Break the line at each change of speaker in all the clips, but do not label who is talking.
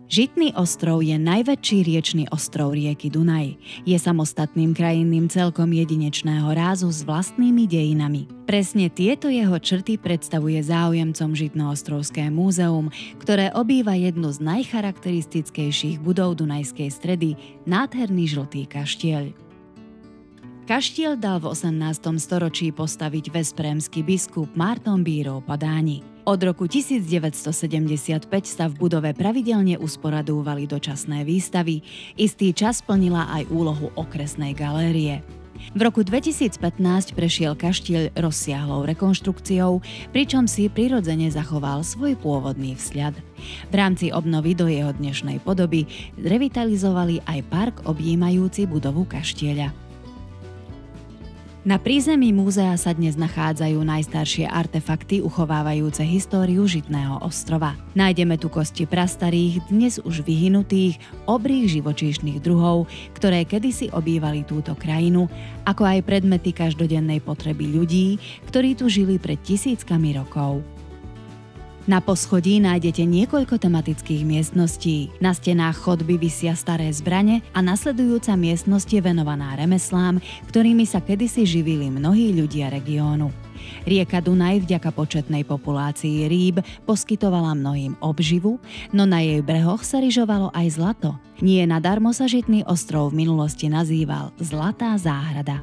Žitný ostrov je najväčší riečny ostrov rieky Dunaj. Je samostatným krajinným celkom jedinečného rázu s vlastnými dejinami. Presne tieto jeho črty predstavuje záujemcom Žitnoostrovské múzeum, ktoré obýva jednu z najcharakteristickejších budov Dunajskej Stredy, nádherný žltý kaštieľ. Kaštiel dal v 18. storočí postaviť veszprémsky biskup Márton Bíró Padáni. Od roku 1975 sa v budove pravidelne usporadúvali dočasné výstavy, istý čas plnila aj úlohu okresnej galérie. V roku 2015 prešiel kaštieľ rozsiahlou rekonštrukciou, pričom si prirodzene zachoval svoj pôvodný vzhľad. V rámci obnovy do jeho dnešnej podoby revitalizovali aj park objímajúci budovu kaštieľa. Na prízemí múzea sa dnes nachádzajú najstaršie artefakty uchovávajúce históriu Žitného ostrova. Nájdeme tu kosti prastarých, dnes už vyhynutých, obrých živočíšnych druhov, ktoré kedysi obývali túto krajinu, ako aj predmety každodennej potreby ľudí, ktorí tu žili pred tisíckami rokov. Na poschodí nájdete niekoľko tematických miestností. Na stenách chodby visia staré zbrane a nasledujúca miestnosť je venovaná remeslám, ktorými sa kedysi živili mnohí ľudia regiónu. Rieka Dunaj vďaka početnej populácii rýb poskytovala mnohým obživu, no na jej brehoch sa ryžovalo aj zlato. Nie nadarmo sa Žitný ostrov v minulosti nazýval Zlatá záhrada.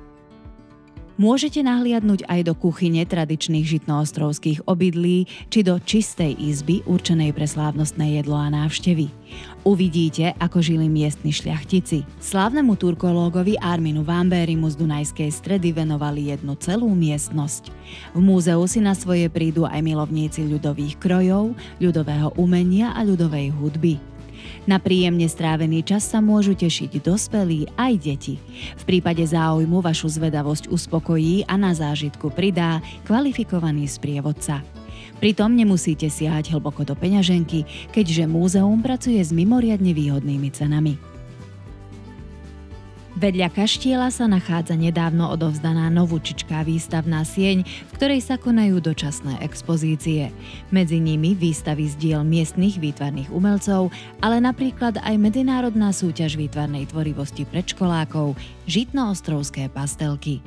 Môžete nahliadnuť aj do kuchyne tradičných žitnoostrovských obydlí či do čistej izby určenej pre slávnostné jedlo a návštevy. Uvidíte, ako žili miestni šľachtici. Slávnemu turkológovi Arminu Vámbérimu z Dunajskej Stredy venovali jednu celú miestnosť. V múzeu si na svoje prídu aj milovníci ľudových krojov, ľudového umenia a ľudovej hudby. Na príjemne strávený čas sa môžu tešiť dospelí aj deti. V prípade záujmu vašu zvedavosť uspokojí a na zážitku pridá kvalifikovaný sprievodca. Pritom nemusíte siahať hlboko do peňaženky, keďže múzeum pracuje s mimoriadne výhodnými cenami. Vedľa kaštieľa sa nachádza nedávno odovzdaná novúčičká výstavná sieň, v ktorej sa konajú dočasné expozície. Medzi nimi výstavy z diel miestnych výtvarných umelcov, ale napríklad aj medzinárodná súťaž výtvarnej tvorivosti predškolákov Žitnoostrovské pastelky.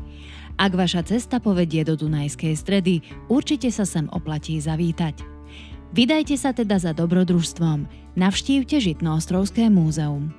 Ak vaša cesta povedie do Dunajskej Stredy, určite sa sem oplatí zavítať. Vydajte sa teda za dobrodružstvom. Navštívte Žitnoostrovské múzeum.